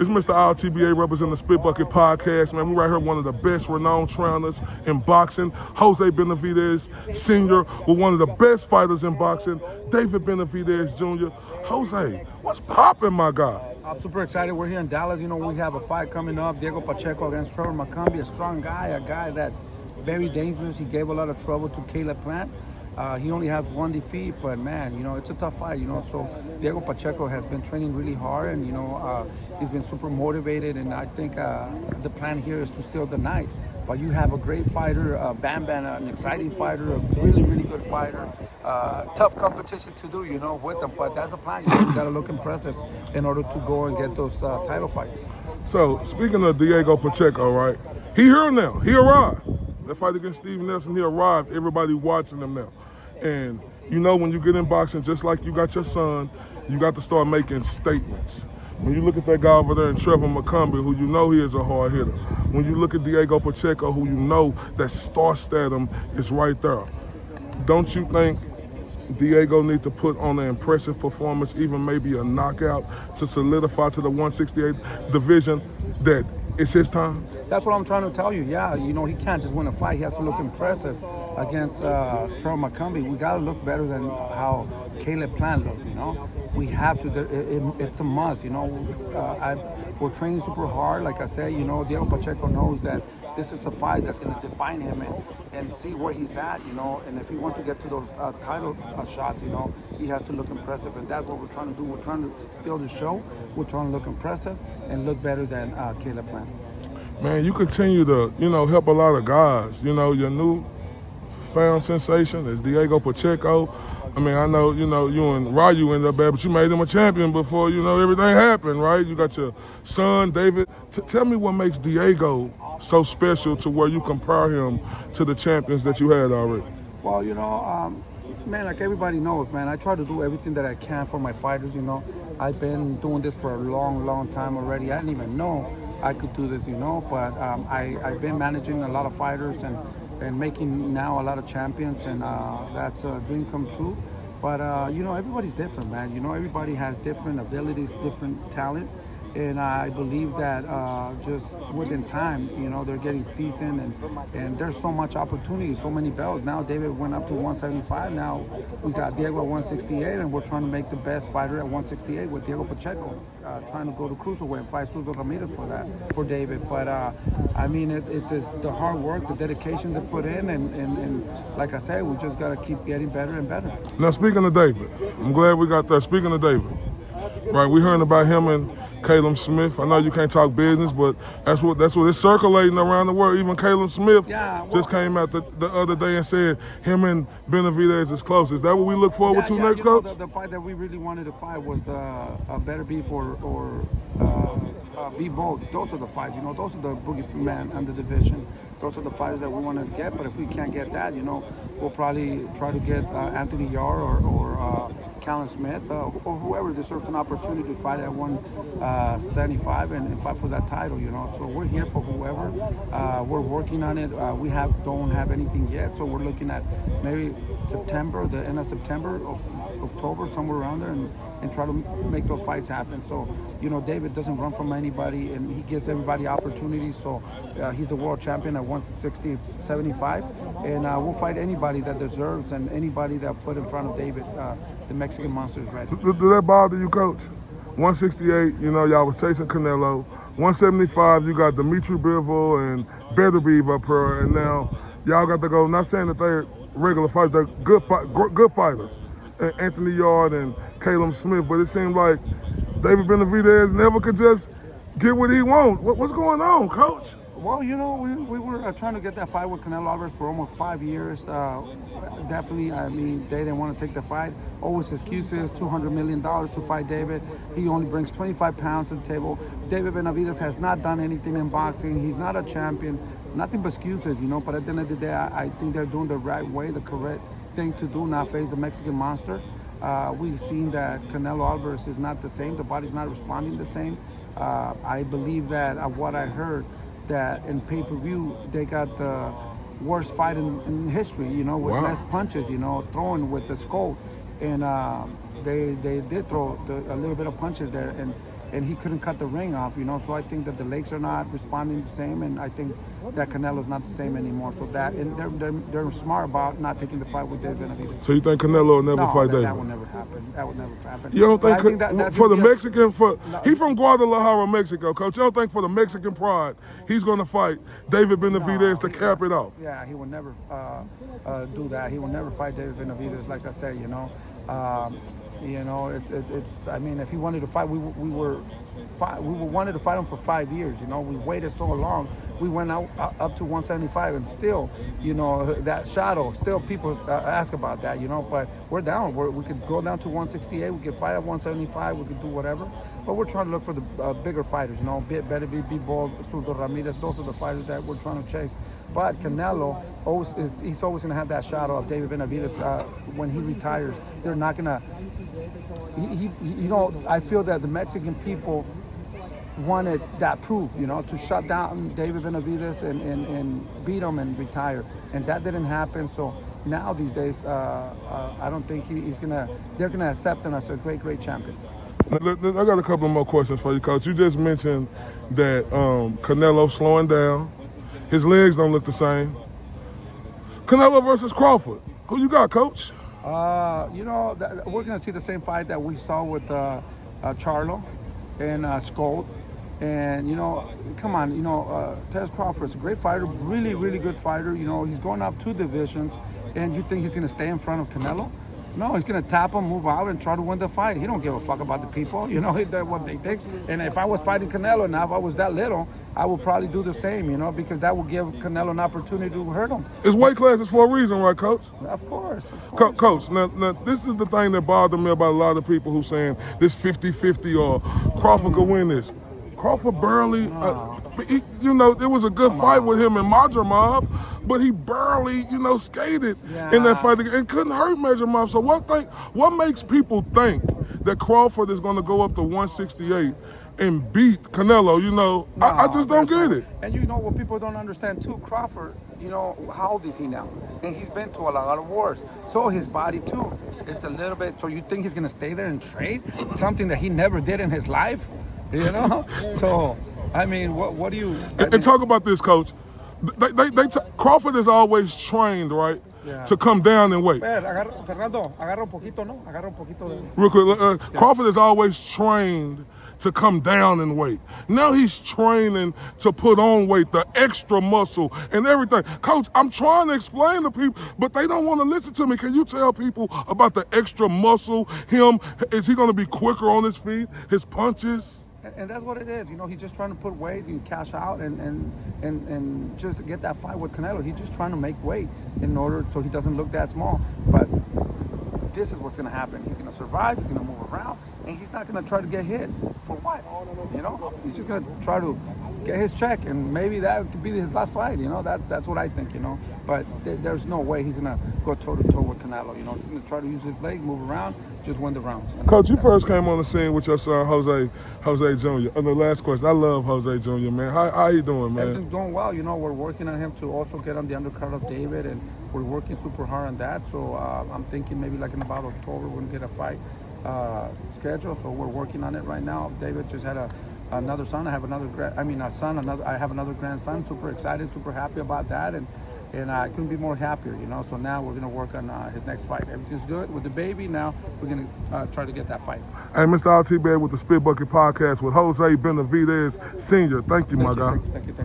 It's Mr. RTBA representing the Spit Bucket Podcast, man. We right here with one of the best renowned trainers in boxing, Jose Benavidez Sr., with one of the best fighters in boxing, David Benavidez Jr. Jose, what's poppin', my guy? I'm super excited. We're here in Dallas. You know, we have a fight coming up, Diego Pacheco against Trevor McCumby, a strong guy, a guy that's very dangerous. He gave a lot of trouble to Caleb Plant. He only has one defeat, but man, you know, it's a tough fight, you know. So Diego Pacheco has been training really hard, and, you know, he's been super motivated, and I think the plan here is to steal the night. But you have a great fighter, Bam Bam, an exciting fighter, a really, really good fighter. Tough competition to do, you know, with them, but that's the plan. You know, you got to look impressive in order to go and get those title fights. So, speaking of Diego Pacheco, right, he here now. He arrived. That fight against Steve Nelson, he arrived. Everybody watching him now. And, you know, when you get in boxing, just like you got your son, you got to start making statements. When you look at that guy over there in Trevor McCumby, who you know he is a hard hitter. When you look at Diego Pacheco, who you know that star-stardom is right there. Don't you think Diego need to put on an impressive performance, even maybe a knockout, to solidify to the 168 division that it's his time? That's what I'm trying to tell you. Yeah, you know, he can't just win a fight. He has to look impressive against Trevor McCumby. We got to look better than how Caleb Plant looked, you know. We have to. It's a must, you know. We're training super hard. Like I said, you know, Diego Pacheco knows that this is a fight that's going to define him and see where he's at, you know. And if he wants to get to those title shots, you know, he has to look impressive. And that's what we're trying to do. We're trying to steal the show. We're trying to look impressive and look better than Caleb Plant. Man, you continue to, you know, help a lot of guys. You know, your new found sensation is Diego Pacheco. I mean, I know, you know, you and Ryu ended up bad, but you made him a champion before, you know, everything happened, right? You got your son, David. Tell me what makes Diego so special to where you compare him to the champions that you had already. Well, you know, man, like everybody knows, man, I try to do everything that I can for my fighters, you know. I've been doing this for a long, long time already. I didn't even know I could do this, you know, but I've been managing a lot of fighters and making now a lot of champions, and that's a dream come true. But, you know, everybody's different, man. You know, everybody has different abilities, different talent. And I believe that just within time, you know, they're getting seasoned, and there's so much opportunity, so many belts. Now David went up to 175. Now we got Diego at 168, and we're trying to make the best fighter at 168 with Diego Pacheco, trying to go to cruiserweight and fight Sudo Ramirez for David. But I mean, it's just the hard work, the dedication they put in, and like I said, we just got to keep getting better and better. Now, speaking of David, I'm glad we got that. Speaking of David, right, we heard about him and Caleb Smith. I know you can't talk business, but that's what it's circulating around the world. Even Caleb Smith just came out the other day and said him and Benavidez is close. Is that what we look forward to next, Coach? The fight that we really wanted to fight was the Better Beef or Be Bold. Those are the fights, you know. Those are the boogeyman under division. Those are the fighters that we wanted to get. But if we can't get that, you know, we'll probably try to get Anthony Yarr or Callum Smith, or whoever deserves an opportunity to fight at 175 and fight for that title, you know. So we're here for whoever. We're working on it. We don't have anything yet, so we're looking at maybe September, the end of September, October, somewhere around there, and try to make those fights happen. So, you know, David doesn't run from anybody, and he gives everybody opportunities. So he's the world champion at 160, 75, and we'll fight anybody that deserves and anybody that put in front of David. The Mexican monster is ready. Do that bother you, Coach? 168, you know, y'all was chasing Canelo. 175, you got Dimitri Bivol and Better Beef up here, and now y'all got to go. Not saying that they're regular fighters, they're good fighters. Anthony Yarr and Caleb Smith, but it seemed like David Benavidez never could just get what he wants. What's going on, Coach? Well, you know, we were trying to get that fight with Canelo Alvarez for almost 5 years. Definitely, I mean, they didn't want to take the fight. Always excuses, $200 million to fight David. He only brings 25 pounds to the table. David Benavidez has not done anything in boxing. He's not a champion. Nothing but excuses, you know, but at the end of the day, I think they're doing the right way, the correct thing to do, not face the Mexican monster. We've seen that Canelo Alvarez is not the same. The body's not responding the same. I believe that what I heard, that in pay-per-view, they got the worst fight in history, you know, with less punches, you know, throwing with the skull. And they did throw a little bit of punches there. and he couldn't cut the ring off, you know. So I think that the legs are not responding the same, and I think that Canelo's not the same anymore. So that, and they're smart about not taking the fight with David Benavidez. So you think Canelo will never fight David? That will never happen. That will never happen. You don't think, for the Mexican, he from Guadalajara, Mexico, Coach. You don't think for the Mexican pride he's going to fight David Benavidez to cap it off? Yeah, he will never do that. He will never fight David Benavidez, like I said, you know. It's. I mean, if he wanted to fight, we wanted to fight him for 5 years. You know, we waited so long. We went out up to 175, and still, you know, that shadow. Still, people ask about that. You know, but we're down. We could go down to 168. We could fight at 175. We could do whatever. But we're trying to look for the bigger fighters. You know, Benavidez, Bivol, Zurdo Ramirez. Those are the fighters that we're trying to chase. But Canelo he's always going to have that shadow of David Benavidez when he retires. They're not going to. You know, I feel that the Mexican people wanted that proof, you know, to shut down David Benavidez and beat him and retire, and that didn't happen. So now these days, I don't think they're gonna accept him as a great champion. I got a couple more questions for you, Coach. You just mentioned that Canelo slowing down, his legs don't look the same. Canelo versus Crawford, who you got, Coach? You know, we're going to see the same fight that we saw with Charlo and Skold. And, you know, come on, you know, Terence Crawford is a great fighter, really good fighter. You know, he's going up 2 divisions, and you think he's going to stay in front of Canelo? No, he's going to tap him, move out, and try to win the fight. He don't give a fuck about the people, you know, what they think. And if I was fighting Canelo now, if I was that little, I would probably do the same, you know, because that will give Canelo an opportunity to hurt him. It's weight classes for a reason, right, Coach? Of course. Coach, now this is the thing that bothered me about a lot of people who saying this 50-50 or Crawford could win this. Crawford barely, you know, there was a good fight with him and Madrimov, but he barely, you know, skated in that fight and couldn't hurt Madrimov. So what makes people think that Crawford is going to go up to 168 and beat Canelo? You know, I just don't get it. And you know what people don't understand too, Crawford, you know, how old is he now? And he's been to a lot of wars. So his body too. It's a little bit, so you think he's going to stay there and trade? Something that he never did in his life? You know? So, I mean, what do you... And talk about this, Coach. Crawford is always trained, right, to come down and weight. Fernando, agarra un poquito, ¿no? Agarra un poquito. Real quick, Crawford is always trained to come down in weight. Now he's training to put on weight, the extra muscle and everything. Coach, I'm trying to explain to people, but they don't want to listen to me. Can you tell people about the extra muscle? Is he going to be quicker on his feet, his punches? And that's what it is. You know, he's just trying to put weight and cash out and just get that fight with Canelo. He's just trying to make weight in order so he doesn't look that small. But this is what's going to happen. He's going to survive. He's going to move around. And he's not going to try to get hit. For what? You know? He's just going to try to get his check. And maybe that could be his last fight. You know? That's what I think, you know? But there's no way he's going to go toe-to-toe with Canelo. You know? He's going to try to use his leg, move around, just win the rounds. Coach, you first came on the scene with your son, Jose Jr. And the last question, I love Jose Jr., man. How you doing, man? Everything's going well. You know, we're working on him to also get on the undercard of David, and we're working super hard on that. So I'm thinking maybe like in about October we're going to get a fight schedule. So we're working on it right now. David just had another son. I have another I have another grandson. Super excited, super happy about that, and I couldn't be more happier, you know. So now we're gonna work on his next fight. Everything's good with the baby. Now we're gonna try to get that fight. Hey, Mr. RT Bad with the Spit Bucket Podcast with Jose Benavidez Sr. Thank you, my guy. Thank you.